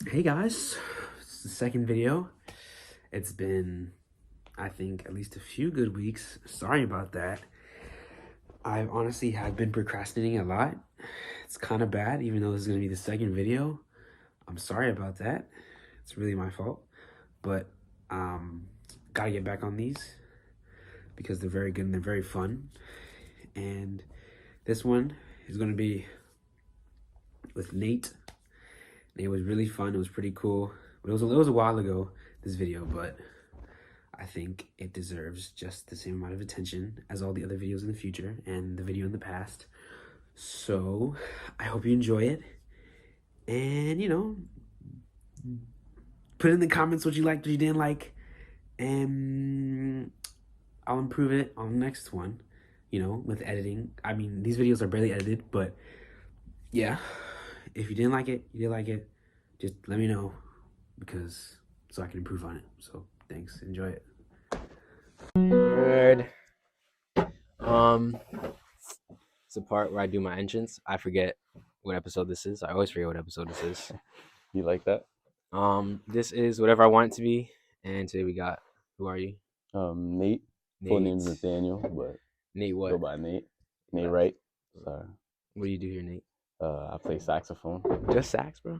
Hey guys, it's the second video. It's been, I think, at least a few good weeks. Sorry about that. I honestly have been procrastinating a lot. It's kind of bad, even though this is going to be the second video. I'm sorry about that. It's really my fault. But, gotta get back on these because they're very good and they're very fun. And this one is going to be with Nate. Nate was really fun. It was pretty cool. But it was a while ago, this video, but I think it deserves just the same amount of attention as all the other videos in the future and the video in the past. So I hope you enjoy it. And, put in the comments what you liked, what you didn't like. And I'll improve it on the next one, with editing. I mean, these videos are barely edited, but yeah. If you didn't like it, you didn't like it, just let me know because so I can improve on it. So thanks. Enjoy it. Word. Um, it's the part where I do my entrance. I forget what episode this is. I always forget what episode this is. You like that? This is whatever I want it to be, and today we got. Who are you? Nate. Full name's Nathaniel, but Nate what? go by Nate. Nate Wright. Sorry. What do you do here, Nate? I play saxophone. Just sax, bro.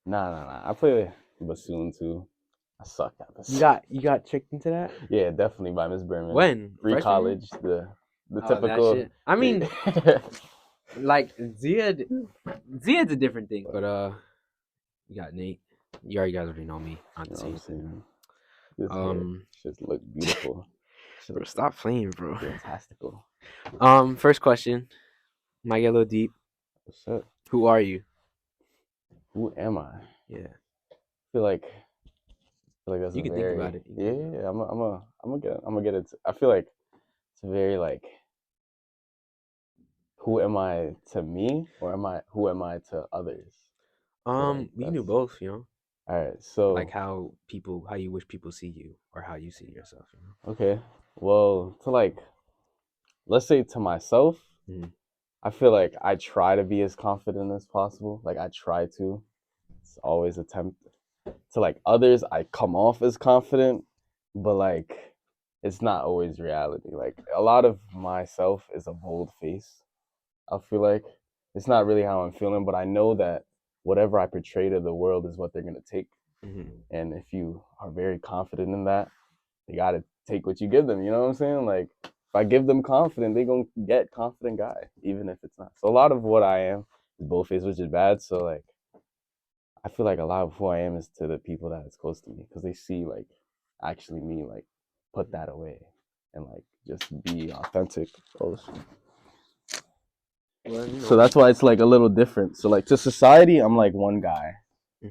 Nah. I play bassoon too. I suck at this. You got tricked into that? Yeah, definitely by Miss Berman. When? Free Freshman year? college, the typical. That shit. I mean, like Ziad's a different thing, but you got Nate. You guys already know me. Not the same thing. Just look beautiful. Bro, stop playing, bro. Fantastical. First question. Might get a little deep. What's up? Who are you? Who am I? Yeah. I feel like that's You can think about it. Yeah. I'm gonna get it. I feel like it's very like, who am I to me, or who am I to others? We can do both, All right, so like how you wish people see you, or how you see yourself. okay, well, to like, let's say to myself, Mhm. I feel like I try to be as confident as possible. Like I try to. It's always attempt. To like others, I come off as confident, but like it's not always reality. Like a lot of myself is a bold face. I feel like it's not really how I'm feeling, but I know that whatever I portray to the world is what they're gonna take. Mm-hmm. And if you are very confident in that, you gotta take what you give them. You know what I'm saying? Like if I give them confident, they gonna get confident guy, even if it's not. So a lot of what I am is both face, which is bad. So like I feel like a lot of who I am is to the people that is close to me because they see like actually me like put that away and like just be authentic. So that's why it's like a little different. So like to society, I'm like one guy,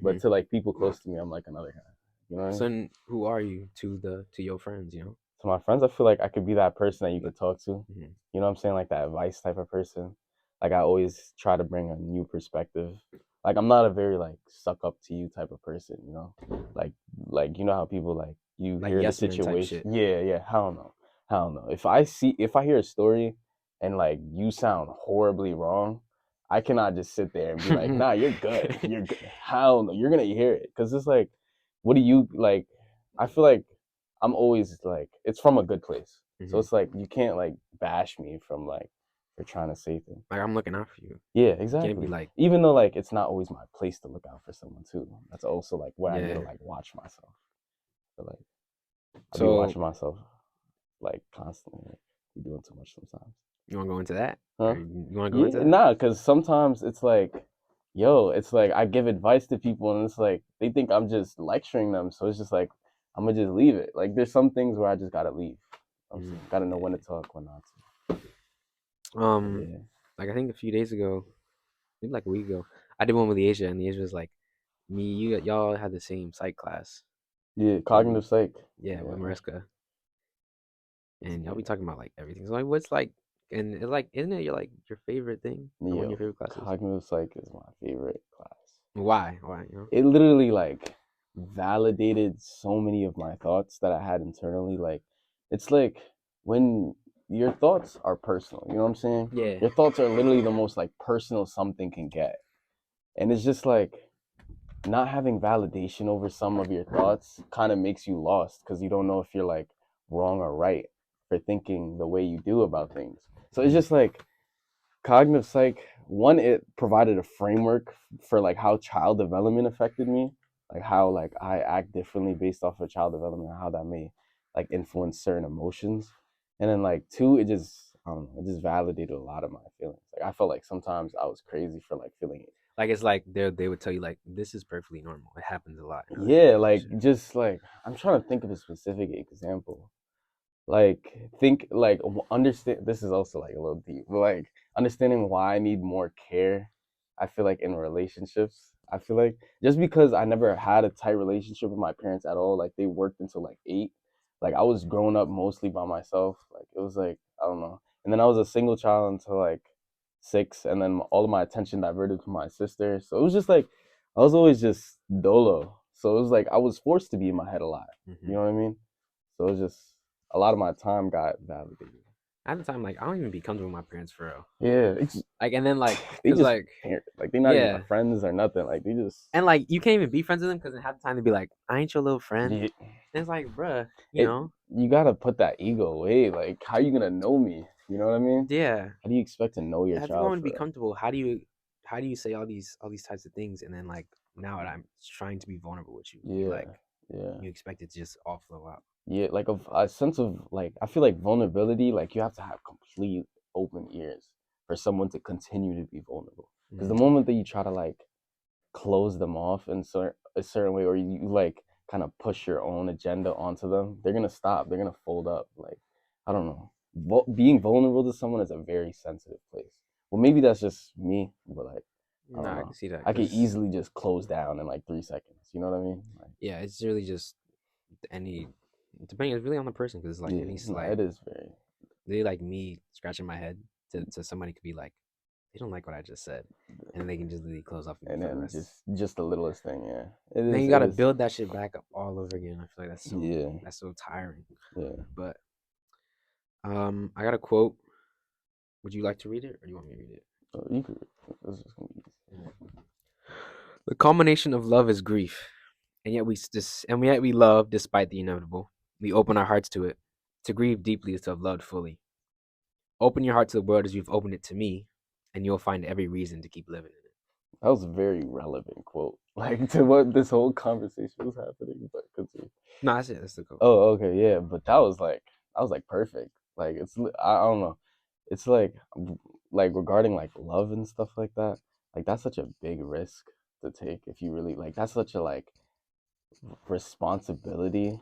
but to like people close to me, I'm like another guy. You know what I mean? So then who are you to your friends? To my friends, I feel like I could be that person that you could talk to. Mm-hmm. You know what I'm saying? Like that advice type of person. Like I always try to bring a new perspective. Like I'm not a very like suck up to you type of person, you know? Like you know how people like you Like hear the yes men type situation. shit. Yeah. Hell no. If I hear a story and like you sound horribly wrong, I cannot just sit there and be like, nah, you're good. You're good. Hell no. You're gonna hear it. Cause it's like, what do you like? I feel like I'm always like, it's from a good place. Mm-hmm. So it's like you can't like bash me from like you're trying to say things. Like I'm looking out for you. Yeah, exactly. You can't be like, even though like it's not always my place to look out for someone too. That's also like where I need to yeah. like watch myself. But like I'll be So watching myself like constantly. Like be doing too much sometimes. you want to go into that? Huh? You want to go into that? Nah, because sometimes it's like, it's like I give advice to people and it's like they think I'm just lecturing them. So it's just like I'm gonna just leave it. Like there's some things where I just gotta leave. Gotta know when to talk, when not to. Yeah. Like I think a few days ago, maybe like a week ago, I did one with Asia, and Asia was like, y'all had the same psych class. Yeah, cognitive psych. Yeah, with Mariska. And y'all be talking about like everything. So like, what's like, and it's like, isn't it your favorite thing? Like, one of your favorite classes? Cognitive psych is my favorite class. Why? It literally like validated so many of my thoughts that I had internally. Like, it's like when your thoughts are personal. You know what I'm saying? Yeah. Your thoughts are literally the most like personal something can get, and it's just like not having validation over some of your thoughts kind of makes you lost because you don't know if you're like wrong or right for thinking the way you do about things. So it's just like cognitive psych, one, it provided a framework for like how child development affected me, like how like I act differently based off of child development and how that may like influence certain emotions. And then like two, it just I don't know, it just validated a lot of my feelings. Like I felt like sometimes I was crazy for like feeling it. Like it's like they would tell you like this is perfectly normal. It happens a lot. Yeah, like just like I'm trying to think of a specific example. Like think like understand, this is also like a little deep, but like understanding why I need more care. I feel like in relationships, I feel like just because I never had a tight relationship with my parents at all, like they worked until like 8, like I was growing up mostly by myself, like it was like I don't know, and then I was a single child until like 6, and then all of my attention diverted to my sister, so it was just like I was always just dolo, so it was like I was forced to be in my head a lot. You know what I mean? So it was just a lot of my time got validated. At the time, like I don't even be comfortable with my parents for real. Yeah, it's Like, and then like, they cause just like, parent, like they're not even yeah, my friends or nothing. Like they just and like you can't even be friends with them because half the time they be like, "I ain't your little friend." yeah, And it's like, bruh, you it. know, You gotta put that ego away. Like, how you gonna know me? You know what I mean? yeah. How do you expect to know your If you child want to for be real? comfortable, how do you say all these types of things, and then like now that I'm trying to be vulnerable with you, you Yeah, like yeah, you expect it to just all flow out. yeah. Like a sense of like, I feel like vulnerability. Like you have to have complete open ears for someone to continue to be vulnerable. Because the moment that you try to like close them off in a certain way, or you like kind of push your own agenda onto them, they're gonna stop. They're gonna fold up. Like I don't know. Being vulnerable to someone is a very sensitive place. Well, maybe that's just me, but like I No, don't I can know. see that I could because easily just close down in like 3 seconds. You know what I mean? Like, yeah, it's really just any depending. It's really on the person because like yeah, any no, slight, it is very. they like me scratching my head to somebody could be like, they don't like what I just said, and they can just really close off And for the then rest. just the littlest thing, yeah. It And then is. you It gotta is. build that shit back up all over again. I feel like Yeah, that's so tiring. yeah. But I got a quote. Would you like to read it, or do you want me to read it? So you could. This is gonna be The culmination of love is grief, and yet we love despite the inevitable. We open our hearts to it. To grieve deeply is to have loved fully. Open your heart to the world as you've opened it to me, and you'll find every reason to keep living in it. That was a very relevant quote, like to what this whole conversation was happening. But continue. No, that's it. That's the quote. Oh, okay, yeah. But that was like perfect. Like I don't know. It's like regarding like love and stuff like that. Like that's such a big risk to take if you really like. That's such a like responsibility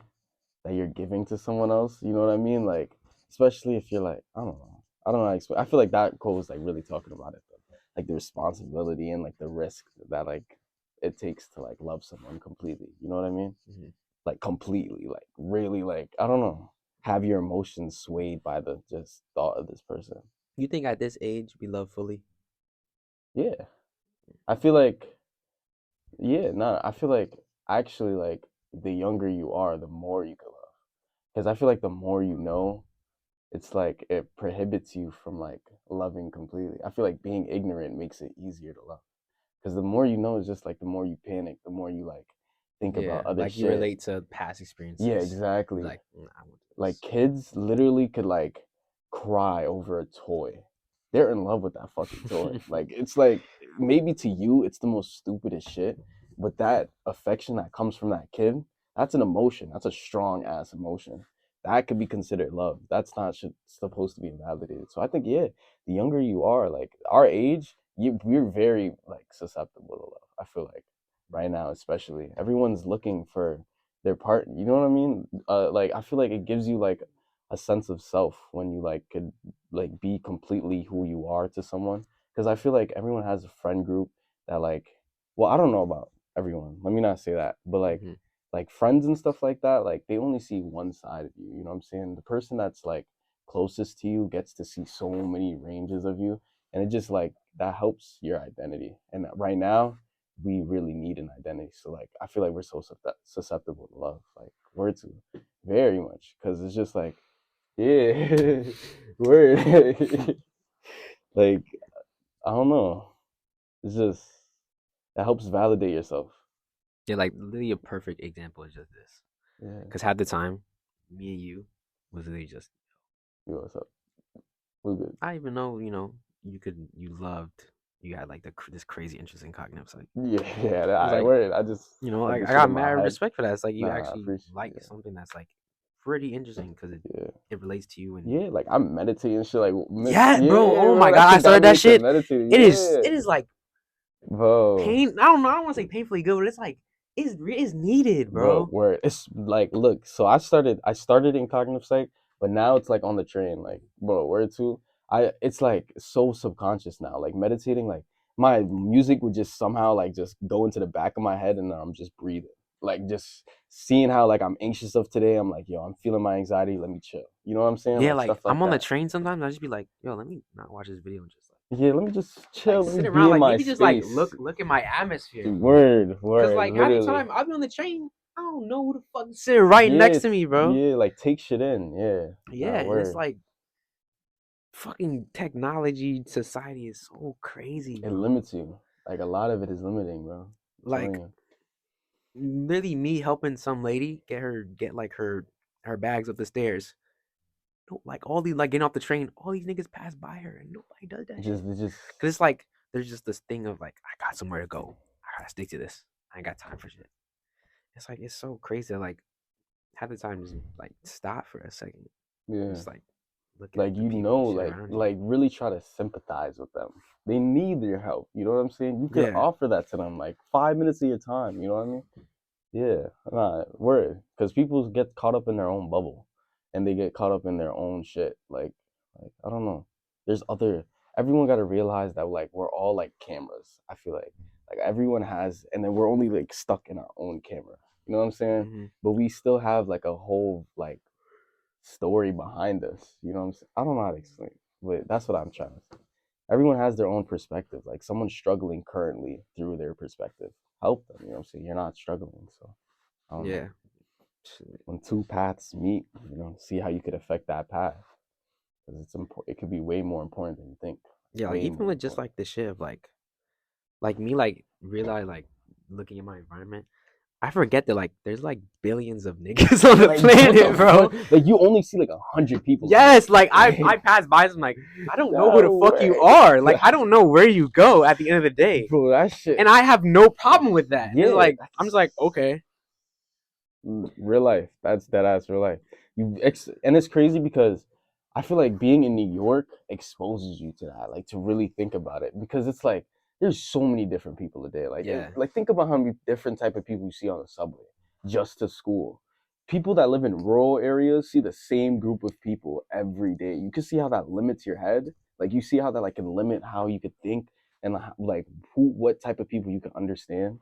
that you're giving to someone else. You know what I mean? Like especially if you're like I don't know. I don't know. How to explain. I feel like that quote was like really talking about it though. Like the responsibility and like the risk that like it takes to like love someone completely. You know what I mean? Mhm. Like completely, like really, like I don't know, have your emotions swayed by the just thought of this person. You think at this age we love fully? Yeah, I feel like yeah, no, I feel like actually like the younger you are, the more you can love. Because I feel like the more you know, it's like it prohibits you from like loving completely. I feel like being ignorant makes it easier to love. Because the more you know, it's just like the more you panic, the more you like think Yeah, about other like you shit. relate to past Yeah, experiences. exactly. Like, I want Like this. kids literally could like cry over a toy. They're in love with that fucking toy. Like it's like maybe to you it's the most stupidest shit, but that affection that comes from that kid, that's an emotion. That's a strong ass emotion. That could be considered love. That's not supposed to be invalidated. So I think yeah, the younger you are, like our age, we're very like susceptible to love. I feel like right now, especially everyone's looking for their part. You know what I mean? Like I feel like it gives you like a sense of self when you like could like be completely who you are to someone. Because I feel like everyone has a friend group that like, well, I don't know about everyone. Let me not say that, but Hmm. like friends and stuff like that, like they only see one side of you. You know what I'm saying? The person that's like closest to you gets to see so many ranges of you, and it just like that helps your identity. And right now, we really need an identity. So like I feel like we're so susceptible to love. Like we're too very much because it's just like yeah, word. Like I don't know. It's just that helps validate yourself. Yeah, like literally a perfect example is just this. Yeah. Because half the time, me and you was literally just, Yo, what's up? We good. I even know, you loved, you had like this crazy interest in cognitive psych. Yeah, yeah. It's I like, word. I just I had this shit got in my mad head. respect for that. It's like you Nah, I actually appreciate. like Yeah. something that's like pretty interesting because Yeah. it relates to you. And Yeah, like I'm meditating shit. Like, yeah, bro. Oh my bro, God, I shit got started me that into shit. meditating. It Yeah, is like bro. pain. I don't want to say painfully good, but it's like it's needed, Bro, bro. where it's like, look, so I started in cognitive psych, but now it's like on the train, like, bro, where to? It's like so subconscious now. Like meditating, like my music would just somehow like just go into the back of my head, and I'm just breathing, like just seeing how like I'm anxious of today. I'm like, yo, I'm feeling my anxiety. Let me chill. You know what I'm saying? Yeah, Like like stuff like I'm on the that. train sometimes. I just be like, yo, let me not watch this video and just Yeah, let me just like chill. Let me sit be around, in like my maybe just like space. look at my atmosphere. Word, Cause word, like half the literally. time I'll be on the train, I don't know who the fuck is sitting right next to me, bro. Yeah, like take shit in. Yeah, Yeah, nah, and it's word. like fucking technology society is so crazy, It bro. limits you. Like a lot of it is limiting, bro. I'm telling Like you. literally me helping some lady get like her bags up the stairs. No, like all these like getting off the train, all these niggas pass by her and nobody does that shit. It's just Cause it's like there's just this thing of like I got somewhere to go. I gotta stick to this. I ain't got time for shit. It's like it's so crazy. Like half the time just like stop for a second. And yeah. just like look at Like the people and shit around you. like really try to sympathize with them. They need your help. You know what I'm saying? You could Yeah. offer that to them, like 5 minutes of your time. You know what I mean? Yeah, nah, word. Because people get caught up in their own bubble, and they get caught up in their own shit. Like I don't know. There's other. Everyone got to realize that like we're all like cameras. I feel like everyone has, and then we're only like stuck in our own camera. You know what I'm saying? Mm-hmm. But we still have like a whole like story behind us. You know what I'm saying? I don't know how to explain, but that's what I'm trying to say. Everyone has their own perspective. Like someone's struggling currently through their perspective. Help them. You know what I'm saying? You're not struggling, so I don't know. Yeah. Shit. When two paths meet, see how you could affect that path. Because it's important. It could be way more important than you think. Yeah, like Way even more with just important. like the shit of like me like realize like looking at my environment, I forget that like there's like billions of niggas on the Like, planet, bro. Like you only see like 100 people. Yes, like I pass by some like I don't know who the No fuck you way. are. Like I don't know where you go at the end of the day. Bro, that shit. And I have no problem with that. It's Yeah, like I'm just that's like, okay. real life. That's dead ass real life. And it's crazy because I feel like being in New York exposes you to that, like to really think about it, because it's like there's so many different people a day. Like Yeah. like think about how many different type of people you see on the subway just to school. People that live in rural areas see the same group of people every day. You can see how that limits your head. Like you see how that like can limit how you could think, and like what type of people you can understand.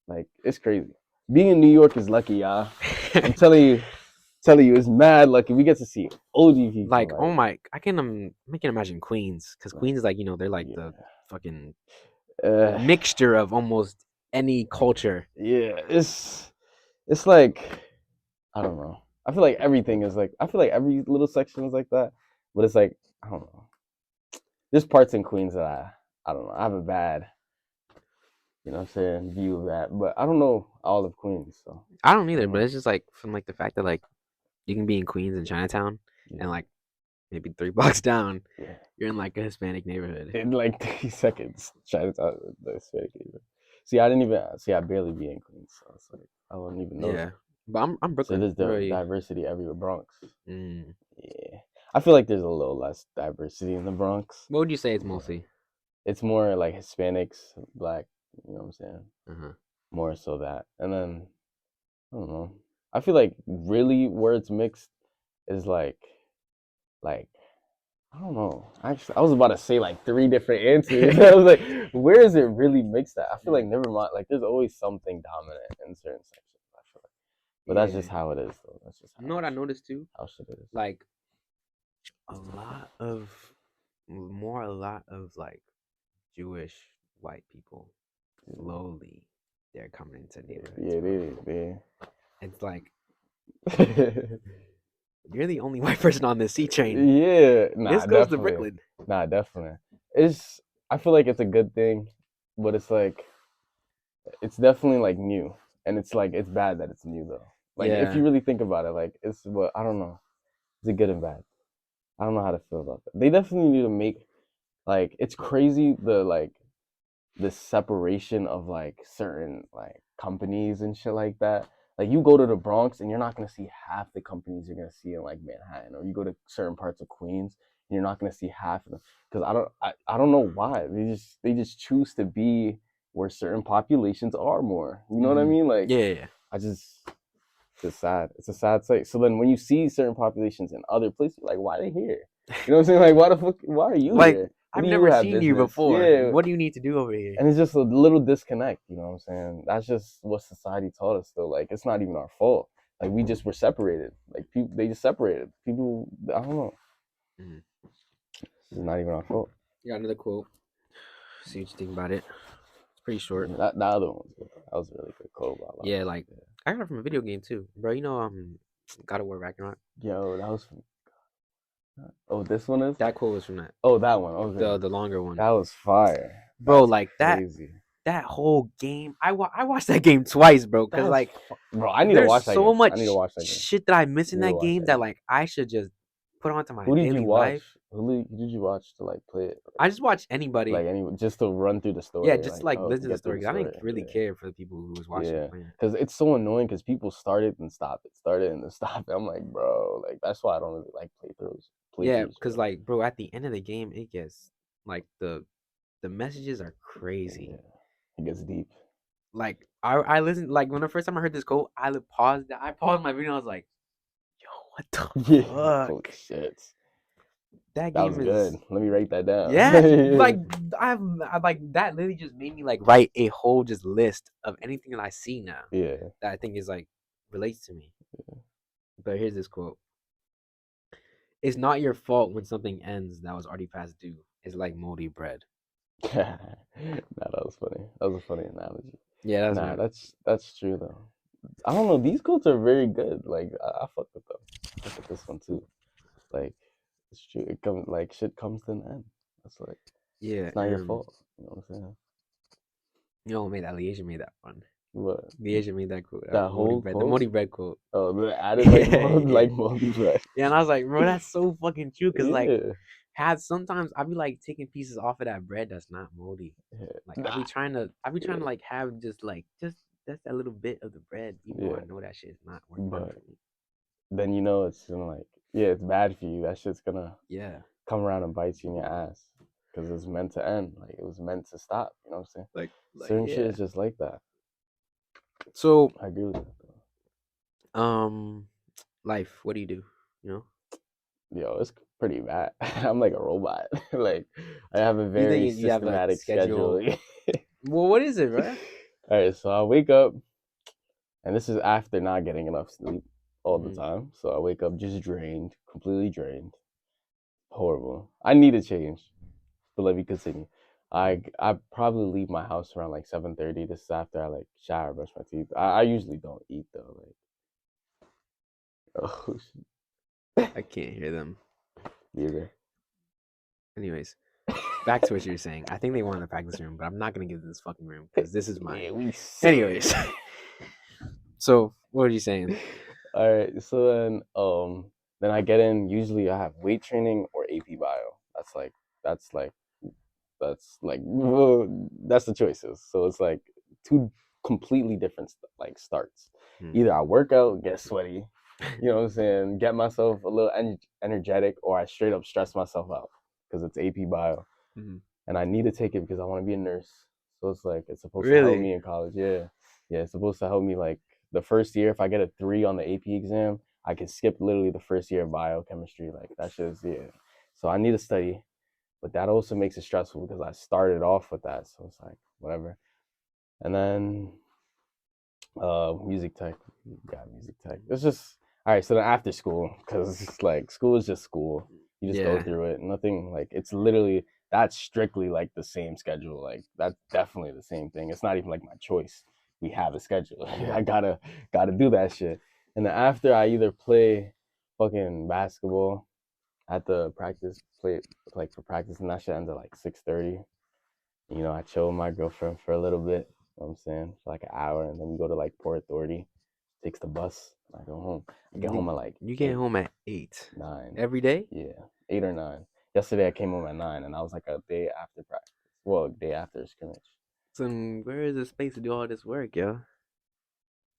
Like it's crazy. Being in New York is lucky, y'all. I'm telling you, it's mad lucky. We get to see OG people. Like, oh my, I can imagine Queens, because Like Queens is like, they're like yeah, the fucking uh, mixture of almost any culture. yeah. It's like I don't know. I feel like everything is like I feel like every little section is like that, but it's like I don't know. There's parts in Queens that I don't know. I have a bad, what I'm saying, view of that, but I don't know all of Queens, so I don't I either, don't but know. it's just like from like the fact that like you can be in Queens and Chinatown, and Yeah, like maybe 3 blocks down, yeah. you're in like a Hispanic neighborhood. In like 30 seconds, trying to talk the Hispanic neighborhood. See, I didn't even see. I barely be in Queens, so it's like I wouldn't even know Yeah, that. but I'm So Brooklyn. there's What the about you? diversity everywhere. Bronx. Mm. Yeah, I feel like there's a little less diversity in the Bronx. What would you say it's But mostly? it's more like Hispanics, black. You know what I'm saying? Uh-huh. More so that, and then I don't know. I feel like really where it's mixed is like I don't know. Actually, I was about to say like three different answers. I was like, where is it really mixed at? I feel like Mm. never mind. Like there's always something dominant in certain sections. I feel like, but that's just Yeah. how it is, though. That's just You know what I noticed too? how shit is. Like a lot of like Jewish white people slowly they're coming into neighborhoods, Yeah, bro. they. It's like you're the only white person on this C train. Yeah, nah, This goes to definitely, Brooklyn. nah, definitely. It's. I feel like it's a good thing, but it's like it's definitely like new, and it's like it's bad that it's new though. Like if Yeah. you really think about it, like it's what I don't know. Is it good and bad? I don't know how to feel about that. They definitely need to make like it's crazy the separation of like certain like companies and shit like that. Like you go to the Bronx and you're not gonna see half the companies you're gonna see in like Manhattan, or you go to certain parts of Queens and you're not gonna see half of them because I don't know why they just choose to be where certain populations are more. You know what I mean? Like Yeah. I just it's just sad. It's a sad sight. So then when you see certain populations in other places, like why are they here? You know what I'm saying? Like why the fuck? Why are you Like here? I've What do you never have seen you business? before. Yeah, What do you need to do over here? and it's just a little disconnect, you know what I'm saying? That's just what society taught us though. Like it's not even our fault. Like we just were separated. Like people they just separated. People I don't know. Mhm. It's not even our fault. You got another quote. See what you think about it. It's pretty short. That other one was good. That was a really good quote. Yeah, like I got it from a video game too, bro. You know, God of War Ragnarok. Yo, that was oh, this one is? That quote was from that. Oh, that one. Okay. The longer one. That was fire. Bro, That's like crazy. that whole game. I watched that game twice, bro. Cause like, bro, I need to there's watch that so game. much I need to watch that game. shit that I miss in I need to that watch game that that game. like I should just put onto my Who did you daily watch? life. Who did you watch to like play it? I just watched anybody. Like any just to run through the story. Yeah, just like oh, listen to the get through story. 'Cause I didn't really Yeah. care for the people who was watching Yeah, playing it. because it's so annoying because people started and stopped it, started and then stopped it. I'm like, bro, like that's why I don't really like playthroughs. Yeah, Playthroughs, because bro. like, bro, at the end of the game, it gets like the messages are crazy. Yeah, it gets deep. Like I listened like when the first time I heard this quote, I paused my video. And I was like, yo, what the Yeah, fuck? holy shit, That that was game good. is Let me write that down. yeah, like I like that literally just made me like write a whole just list of anything that I see now yeah, that I think is like relates to me. But here's this quote. It's not your fault when something ends that was already past due. It's like moldy bread. nah, that was funny. That was a funny analogy. Yeah, that's Nah, right. that's true though. I don't know. These quotes are very good. Like I fuck with them. I fuck with this one too. Like it's true. It comes like shit comes to an end. That's like Yeah, it's not your fault. You know what I'm saying? You know what made that? Liasia made that fun. What? Liasia made that quote. That whole bread, quote? the moldy bread quote. Oh, they added like Yeah. like moldy bread. Yeah, and I was like, bro, that's so fucking true. Cause like, Yeah. sometimes I be like taking pieces off of that bread that's not moldy. Like I be trying to like have just that's that little bit of the bread, even though I know that shit's not working for me. Then you know it's gonna like it's bad for you. That shit's gonna come around and bite you in your ass because it's meant to end. Like it was meant to stop. You know what I'm saying? Like certain shit is just like that. So I agree with that though. Life. What do you do? You know? Yo, it's pretty bad. I'm like a robot. Like I have a very systematic schedule. Well, what is it, bro? All right, so I wake up, and this is after not getting enough sleep all the time. So I wake up just drained, completely drained. Horrible. I need a change, but let me continue. I probably leave my house around like 7:30. This is after I like shower, brush my teeth. I usually don't eat though. Like, oh shit. I can't hear them. Neither. Anyways, back to what you were saying. I think they want the practice room, but I'm not gonna give them this fucking room because this is mine. Anyways, so what are you saying? All right, so then I get in. Usually I have weight training or AP bio. That's the choices. So it's like two completely different like starts. Either I work out, get sweaty, you know what I'm saying, get myself a little energetic, or I straight up stress myself out because it's AP bio, and I need to take it because I want to be a nurse. So it's like it's supposed to help me in college. Yeah, it's supposed to help me like the first year. If I get a 3 on the AP exam, I can skip literally the first year of biochemistry. Like that's just So I need to study. But that also makes it stressful because I started off with that. So it's like, whatever. And then music tech. Got music tech. It's just, all right, so then after school, because it's like, school is just school. You just go through it. Nothing, like, it's literally, that's strictly like the same schedule. Like, that's definitely the same thing. It's not even like my choice. We have a schedule. I gotta do that shit. And then after, I either play fucking basketball at the practice, play like for practice, and that shit ends at like 6:30. You know, I chill with my girlfriend for a little bit, know what I'm saying? For like an hour, and then we go to like Port Authority, takes the bus, I go home. I get home at like You get 8, home at 8 9. every day. Yeah, 8 or 9. Yesterday I came home at 9, and I was like a day after practice. Well, a day after scrimmage. So where is the space to do all this work, yo?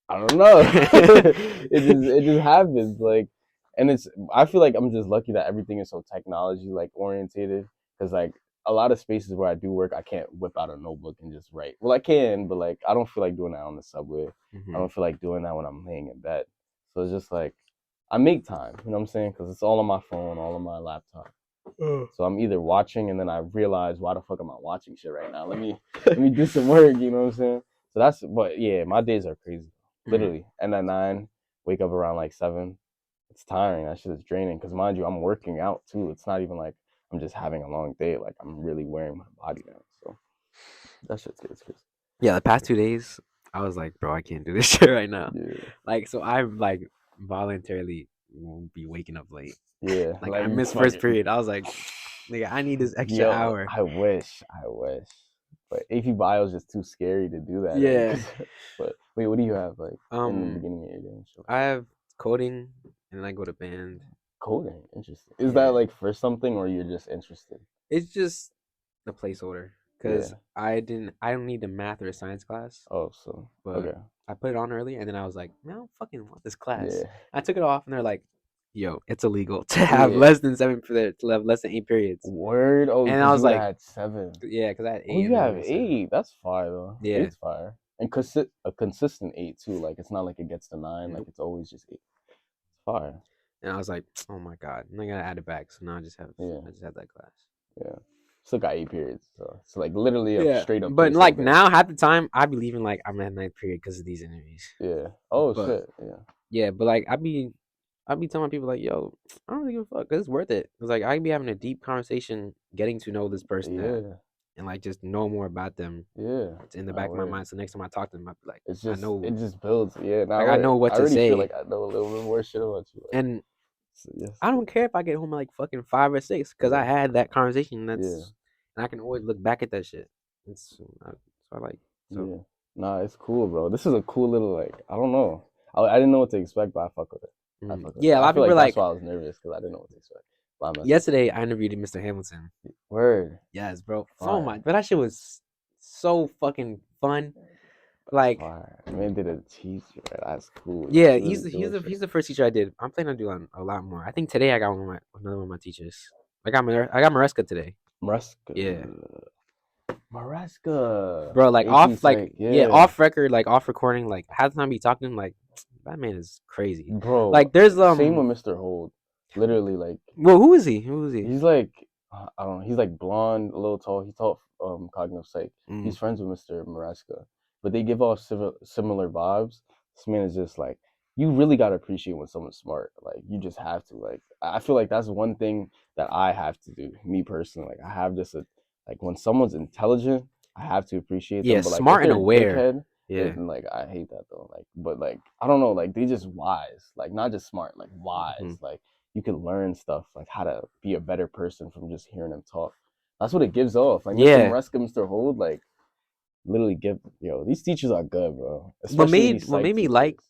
I don't know. it just happens. Like, and it's I feel like I'm just lucky that everything is so technology like orientated. Because like a lot of spaces where I do work, I can't whip out a notebook and just write. Well, I can, but like I don't feel like doing that on the subway. I don't feel like doing that when I'm laying in bed. So it's just like I make time. You know what I'm saying? Because it's all on my phone, all on my laptop. So I'm either watching and then I realize why the fuck am I watching shit right now? Let me do some work. You know what I'm saying? So that's but yeah, my days are crazy. Literally. And at 9, wake up around like 7. It's tiring. That shit is draining. Because mind you, I'm working out too. It's not even like I'm just having a long day. Like I'm really wearing my body down. So that shit's good. It's crazy. Yeah, the past 2 days, I was like, bro, I can't do this shit right now. Yeah. Like, so I like voluntarily won't be waking up late. Yeah. Like I missed first period. I was like, nigga, I need this extra hour. I wish. But AP Bio is just too scary to do that. Yeah. But wait, what do you have like in the beginning of your day? I have coding and I go to band. Coding, interesting. Is that like for something or you're just interested? It's just a placeholder because I don't need a math or a science class. Oh, so but I put it on early and then I was like, man, I don't fucking want this class. Yeah. I took it off and they're like, yo, it's illegal to have less than 7 to have less than 8 periods. Word. Oh, and I was like, I had 7. Yeah, because I had 8. Oh, you have 8. That's fire though. Yeah, 8's fire. And a consistent 8 too. Like it's not like it gets to 9. Like it's always just 8. It's fire. And I was like, oh my god, and I gotta add it back. So now I just have that class. Yeah. Still got 8 periods. So it's like literally a straight up. But like now, half the time, I be leaving like I'm at 9th period because of these interviews. Yeah. Oh shit. Yeah. Yeah, but like I be telling people like, yo, I don't really give a fuck because it's worth it. Cause like I be having a deep conversation, getting to know this person, and like just know more about them. Yeah, it's in the back of my mind. So next time I talk to them, I be like, it's just I know it just builds. Yeah, like I know what to say. Feel like I know a little bit more shit about you. Like, and I don't care if I get home at like fucking 5 or 6 because I had that conversation. And I can always look back at that shit. So I like. So. Yeah, nah, it's cool, bro. This is a cool little like I don't know. I didn't know what to expect, but I fuck with it. A lot of people like that's why I was nervous because I didn't know what to expect. Yesterday, I interviewed Mr. Hamilton. Word. Yes, bro. Oh my, but that shit was so fucking fun. Like, man did a teacher. That's cool. Yeah, he's the first teacher I did. I'm planning on doing a lot more. I think today I got another one of my teachers. I got Maresca today. Maresca. Yeah. Maresca. Bro, like off, like off record, like off recording, like half the time be talking to him, like that man is crazy, bro. Like there's same with Mr. Holt. Literally, like. Well, who is he? He's like I don't know. He's like blonde, a little tall. He taught cognitive psych. He's friends with Mr. Maresca, but they give off similar vibes. This man is just like you really gotta appreciate when someone's smart. Like you just have to. Like I feel like that's one thing that I have to do. Me personally, like I have this like when someone's intelligent, I have to appreciate them. But like smart and aware. And like I hate that though. Like but like I don't know. Like they just wise. Like not just smart. Like wise. Like. You can learn stuff like how to be a better person from just hearing them talk. That's what it gives off. Like Mr. Maresca, Mr. Hold, like literally these teachers are good, bro. What made me like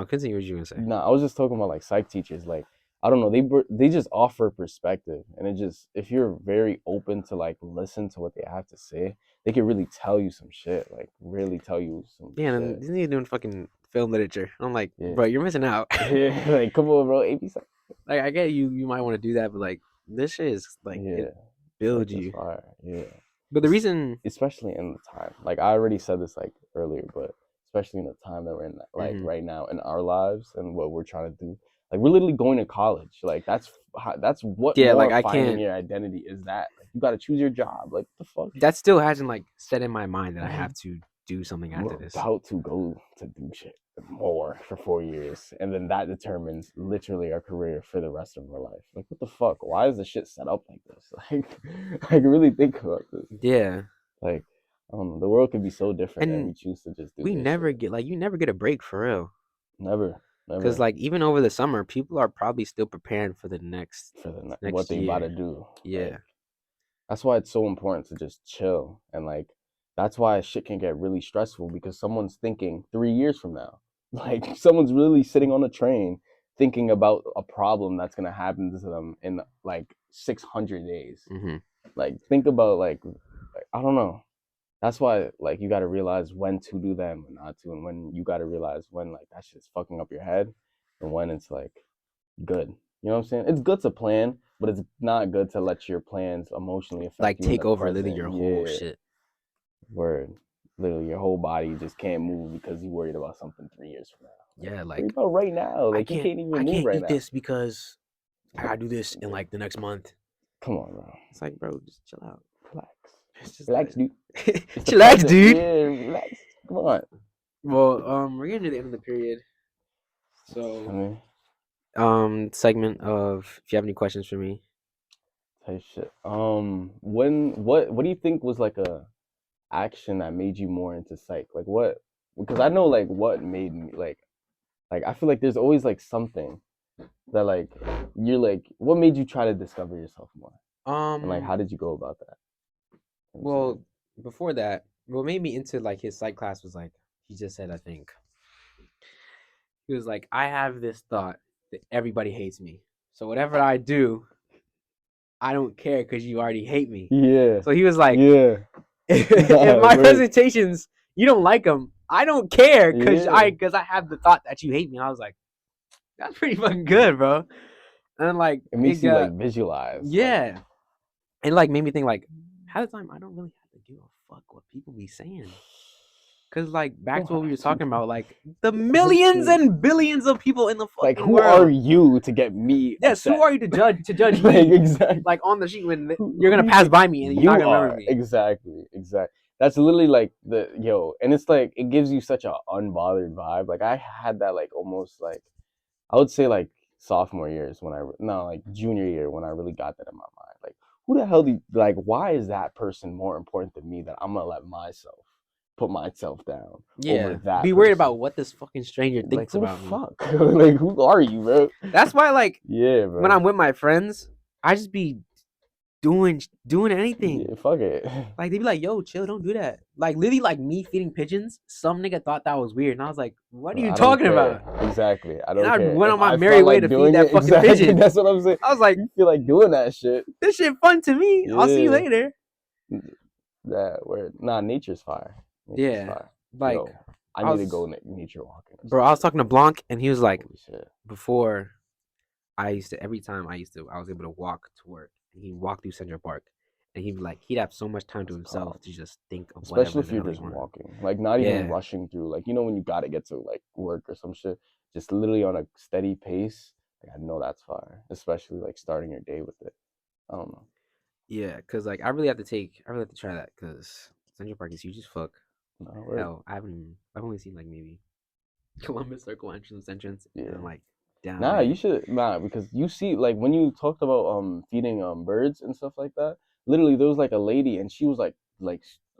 continue what you were gonna say. No, I was just talking about like psych teachers. Like I don't know, they just offer perspective, and it just if you're very open to like listen to what they have to say, they can really tell you some shit. Like really tell you some. Yeah, and isn't he doing fucking film literature? I'm like, bro, you're missing out. Like come on, bro, AP psych. Like I get you might want to do that, but like this shit is like it builds you. Fire. Yeah. But the reason, especially in the time, like I already said this like earlier, but especially in the time that we're in, like right now in our lives and what we're trying to do, like we're literally going to college. Like that's what. Like I finding your identity is that like, you got to choose your job. Like the fuck. That still hasn't like set in my mind that I have to do something after this. About to go to do shit more for 4 years, and then that determines literally our career for the rest of our life. Like what the fuck? Why is the shit set up like this? Like really think about this. Yeah. Like I don't know. The world could be so different, and we choose to just do. We never get you never get a break for real. Never. Because like even over the summer, people are probably still preparing for the next what they about to do. Yeah. Like, that's why it's so important to just chill and like that's why shit can get really stressful, because someone's thinking 3 years from now. Like someone's really sitting on a train thinking about a problem that's gonna happen to them in like 600 days. Mm-hmm. Like think about like I don't know. That's why like you gotta realize when to do them and not to, and when you gotta realize when like that shit's fucking up your head, and when it's like good. You know what I'm saying? It's good to plan, but it's not good to let your plans emotionally affect Like you in take the over literally present. your whole Yeah. shit. Word. Literally, your whole body just can't move because you're worried about something 3 years from now. Yeah, Worry like about right now. Like you can't even move right eat now. this because I gotta do this in like the next month. Come on, bro. It's like, bro, just chill out. Relax. It's just Relax, dude. Chillax, dude. Yeah, relax. Come on. Well, we're getting to the end of the period. I So mean, segment of if you have any questions for me. type shit. What do you think was like a action that made you more into psych? Like what? Because I know like what made me like I feel like there's always like something that like you're like what made you try to discover yourself more, and like how did you go about that? You know what I'm Well, before that, what made me into like his psych class was like he just said, I think he was like, I have this thought that everybody hates me, so whatever I do, I don't care because you already hate me. saying? Yeah. So he was like, Yeah. if my Word. presentations you don't like them, I don't care because Yeah. I have the thought that you hate me. I was like, that's pretty fucking good, bro. And like It makes you like visualize. yeah, Like, and like made me think like half the time I don't really have to give a fuck what people be saying. Cause like back to what we were talking about, like the millions and billions of people in the fucking like who world. are you to get me? Yes, upset? who are you to judge Like me? exactly. Like on the sheet when you're gonna pass by me and you're not gonna remember me. Exactly. That's literally like and it's like it gives you such a unbothered vibe. Like I had that like almost like I would say like sophomore years when like junior year when I really got that in my mind. Like who the hell why is that person more important than me that I'm gonna let myself put myself down over that? Be worried about what this fucking stranger thinks who about the me. fuck? Like who are you, bro? That's why like Yeah, bro. when I'm with my friends, I just be doing anything. Yeah, fuck it. Like they be like, "Yo, chill, don't do that." Like literally, like me feeding pigeons. Some nigga thought that was weird, and I was like, "What are you talking about?" Exactly, I don't And I care. went If on my I merry felt way like to doing feed that it, fucking exactly, pigeon. that's what I'm saying. I was like, You feel like doing that shit. "This shit fun to me. I'll see you Yeah. later." That word. Nah, nature's fire. Yeah, fire. like Yo, I need to go nature walking. Bro, I was talking to Blanc, and he was like, Holy shit. before every time I was able to walk to work, and he'd walk through Central Park, and he'd be like, he'd have so much time to himself to just think of whatever. Especially if you're just walking, like not even rushing through, like when you gotta get to like work or some shit, just literally on a steady pace. Like I know that's fire, especially like starting your day with it. I don't know. Yeah, cause like I really have to try that, cause Central Park is huge as fuck. No, Hell, I've only seen like maybe Columbus Circle entrance, and like down. Nah, you should because you see like when you talked about feeding birds and stuff like that. Literally, there was like a lady and she was like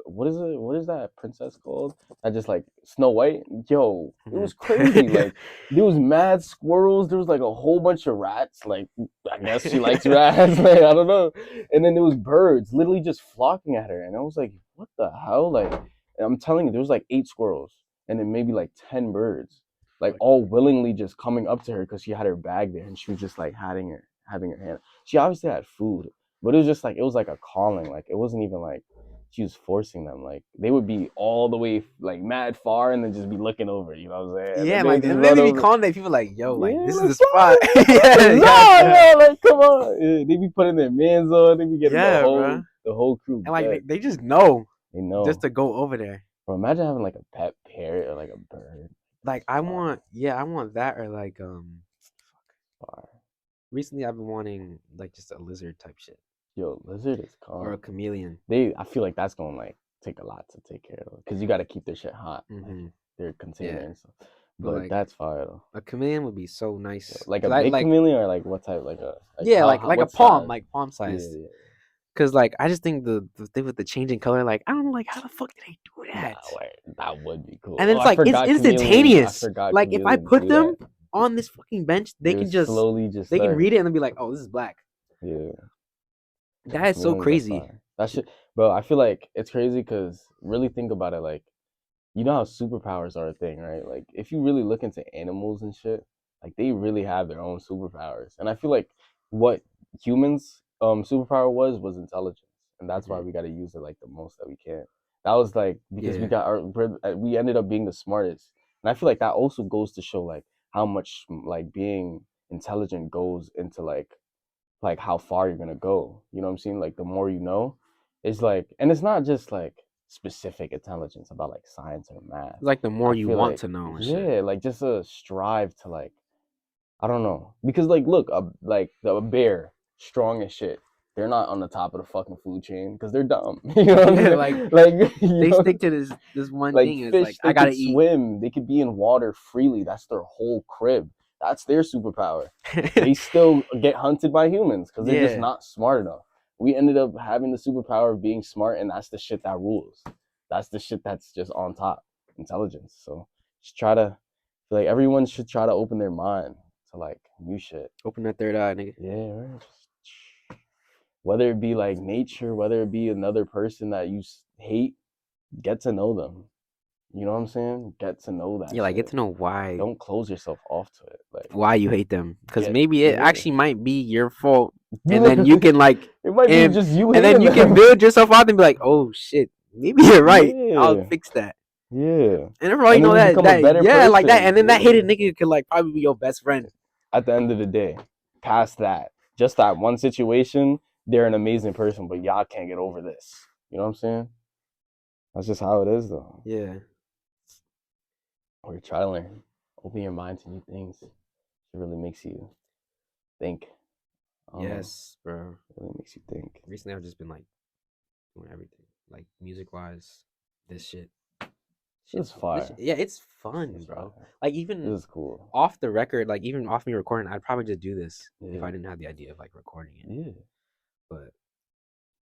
what is it? What is that princess called? I just like Snow White. Yo, it was crazy. Like there was mad squirrels. There was like a whole bunch of rats. Like I guess she likes rats. Like I don't know. And then there was birds literally just flocking at her, and I was like, what the hell? Like I'm telling you, there was like 8 squirrels and then maybe like 10 birds. Like all willingly just coming up to her because she had her bag there and she was just like having her hand. She obviously had food, but it was just like it was like a calling. Like it wasn't even like she was forcing them. Like they would be all the way like mad far and then just be looking over. You know what I'm saying? Yeah, like and they be calling people like, "Yo, like yeah, this is the spot." yeah, like come on. Yeah, they be putting their mans on. They be getting the whole crew. And like they just know. They know just to go over there. Bro, imagine having like a pet parrot or like a bird. Like I want that or like recently I've been wanting like just a lizard type shit. Yo, lizard is calm. Or a chameleon. I feel like that's gonna like take a lot to take care of because you got to keep their shit hot. Like, their container and stuff. But like, that's fire though. A chameleon would be so nice. Yeah, like a big chameleon or like what type? Like a like a palm, size? Like palm size. Yeah. Cause like I just think the thing with the changing color, like I don't know, like how the fuck did they do that? Nah, wait, that would be cool. And it's like it's instantaneous. Like if I put them on this fucking bench, they can just slowly can read it and then be like, oh, this is black. Yeah. That is so crazy. That shit. But I feel like it's crazy because really think about it. Like, you know how superpowers are a thing, right? Like, if you really look into animals and shit, like they really have their own superpowers. And I feel like what humans superpower was intelligence, and that's why Mhm. we got to use it like the most that we can. That was like because Yeah. we ended up being the smartest, and I feel like that also goes to show like how much like being intelligent goes into like how far you're gonna go. You know what I'm saying? Like the more you know, it's like, and it's not just like specific intelligence about like science or math. Like the more I you feel want like to know and shit. yeah, like just a strive to like I don't know because like look, a bear strong as shit. They're not on the top of the fucking food chain because they're dumb. You know what I'm Yeah, saying? like Like you they know, stick to this one like thing. And it's like fish, I they gotta could eat. swim. They could be in water freely. That's their whole crib. That's their superpower. They still get hunted by humans because they're just Yeah. not smart enough. We ended up having the superpower of being smart, and that's the shit that rules. That's the shit that's just on top. Intelligence. So just try to feel like everyone should try to open their mind to like new shit. Open that third eye, nigga. Yeah, right. Whether it be like nature, whether it be another person that you hate, get to know them. You know what I'm saying? Get to know that Yeah, like get shit. to know why Don't close yourself off to it. Like you hate them, because get maybe it yeah. actually might be your fault, and then you Literally, can like it might be just you and then hating you can them. build yourself out and be like, oh shit, maybe you're right. I'll Yeah, fix that. yeah. And then for all you And then know you become a that better yeah, like that, person. and then that Yeah. hated nigga could like probably be your best friend. At the end of the day, past that, just that one situation, they're an amazing person, but y'all can't get over this. You know what I'm saying? That's just how it is, though. Yeah. Or try to learn. Open your mind to new things. It really makes you think. Yes, bro. It really makes you think. Recently, I've just been like doing everything, like music wise. This shit. This is fire. Yeah, it's fun, This is bro. fire. Like This even is cool. off the record, like even off me recording, I'd probably just do this if Yeah. I didn't have the idea of like recording it. Yeah. But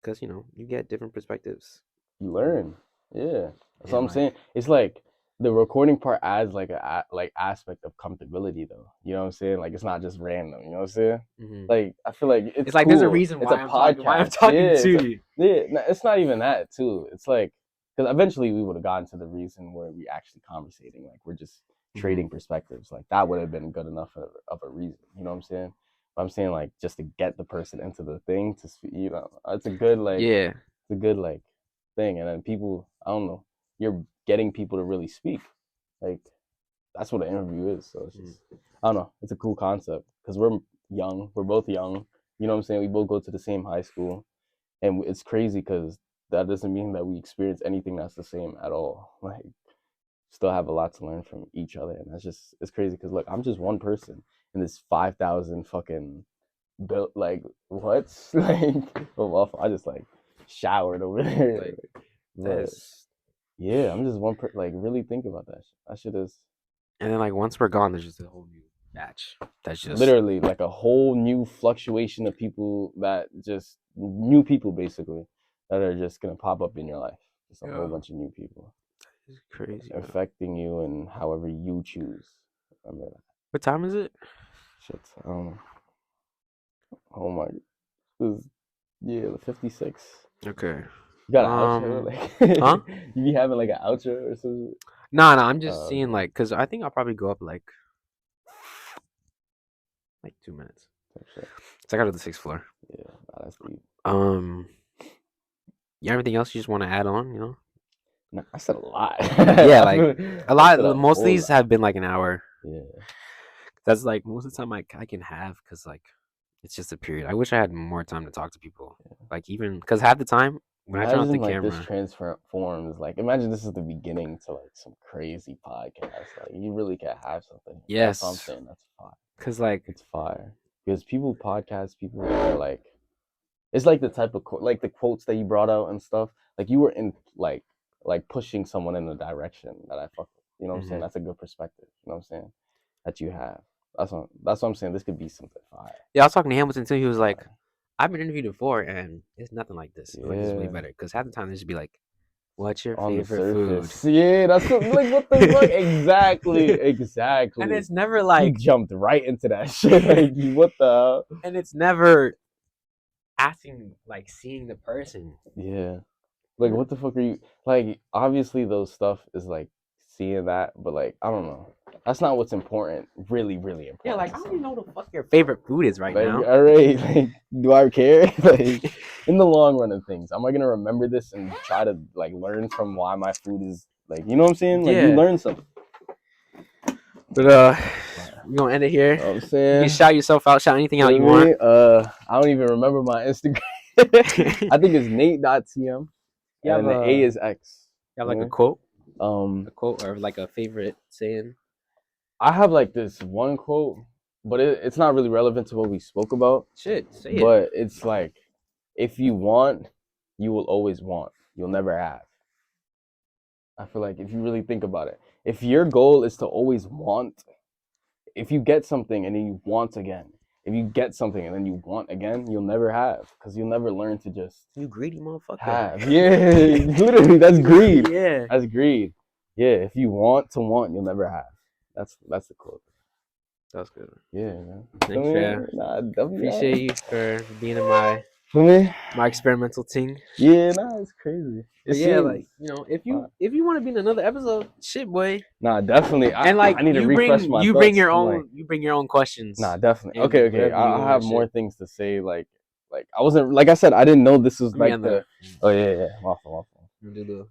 because you get different perspectives. You learn. Yeah. That's what And I'm saying. It's like the recording part adds like like aspect of comfortability though. You know what I'm saying? Like it's not just random. You know what I'm saying? Mhm. Like I feel like it's like cool. there's a reason It's why a I'm podcast. talking Yeah, to you. it's not even that too. It's like because eventually we would have gotten to the reason where we actually conversating. Like we're just trading perspectives. Like that would have been good enough of a reason. You know what I'm saying? But I'm saying like just to get the person into the thing to it's a good like Yeah. it's a good like thing. And then people, I don't know, you're getting people to really speak. Like that's what an interview is. So it's just, I don't know, it's a cool concept because we're young. We're both young. You know what I'm saying? We both go to the same high school, and it's crazy because that doesn't mean that we experience anything that's the same at all. Like still have a lot to learn from each other, and that's just it's crazy because look, I'm just one person in this 5,000 fucking built like what like I just like showered over there. Like But that's yeah, I'm just one like really think about that. That shit is and then like once we're gone, there's just a whole new batch. That's just literally like a whole new fluctuation of people that just new people basically that are just gonna pop up in your life. Just a whole bunch of new people it's crazy. Bro. affecting you and however you choose. Remember that What time is it? shit. I don't know. Oh my, this yeah, the 56. Okay. You got an outro? Like, huh? You be having like an outro or something? No, I'm just seeing like, cause I think I'll probably go up like 2 minutes. Sure. So I got to the 6th floor. Yeah, that's deep. Yeah, everything else you just want to add on, No, I said a lot. Yeah, like a lot. said a Most of whole these lot. have been like an hour. Yeah. That's like most of the time I can have, cause like it's just a period. I wish I had more time to talk to people. Like even cause half the time when I turn off the Imagine like camera, this transforms. Like imagine this is the beginning to like some crazy podcast. Like you really can have something. yes, That's what I'm saying. That's fire. cause like It's fire because people podcast people are like it's like the type of like the quotes that you brought out and stuff. Like you were in like pushing someone in a direction that I fuck with. You know what I'm saying? That's a good perspective. You know what I'm saying? That you have. That's what I'm saying. This could be something fire. yeah, I was talking to Hamilton too. He was like, I've been interviewed before and it's nothing like this. Like it's way Yeah. better. Cause half the time they just be like, what's your On the favorite food? surface. Yeah, that's like what the fuck? Exactly. And it's never like he jumped right into that shit. Like what the hell? and it's never asking like seeing the person. Yeah. Like, what the fuck are you like? Obviously, those stuff is like seeing that, but like, I don't know. That's not what's important. Really, really important. Yeah, like I don't even know what the fuck your favorite food is right Like, now. all right, like, do I care? Like, in the long run of things, am I gonna remember this and try to like learn from why my food is like, you know what I'm saying? Like, you Yeah. learn something. But we're gonna end it here. You know what I'm You saying? can shout yourself out, shout anything out Feel you me? want. I don't even remember my Instagram. I think it's Nate.tm. You have And the A is X. You have like Yeah. a quote or like a favorite saying. I have like this one quote, but it's not really relevant to what we spoke about. Shit, say it. But it's like, if you want, you will always want. You'll never have. I feel like if you really think about it, if your goal is to always want, if you get something and then you want again, if you get something and then you want again, you'll never have, because you'll never learn to just You greedy motherfucker. have. Yeah, literally, that's greed. Yeah. That's greed. Yeah, if you want to want, you'll never have. That's the quote. That's good. Yeah, man. Thanks, man. Nah, definitely. Appreciate you for being in my experimental thing. Yeah, nah, it's crazy. But yeah, like, you know, if you want to be in another episode, shit, boy. Nah, definitely. And like, I need to refresh my you thoughts. bring your own questions. Nah, definitely. And Okay. I'll have shit. more things to say. Like I wasn't, like I said, I didn't know this was like the. Oh yeah. Waffle. Do the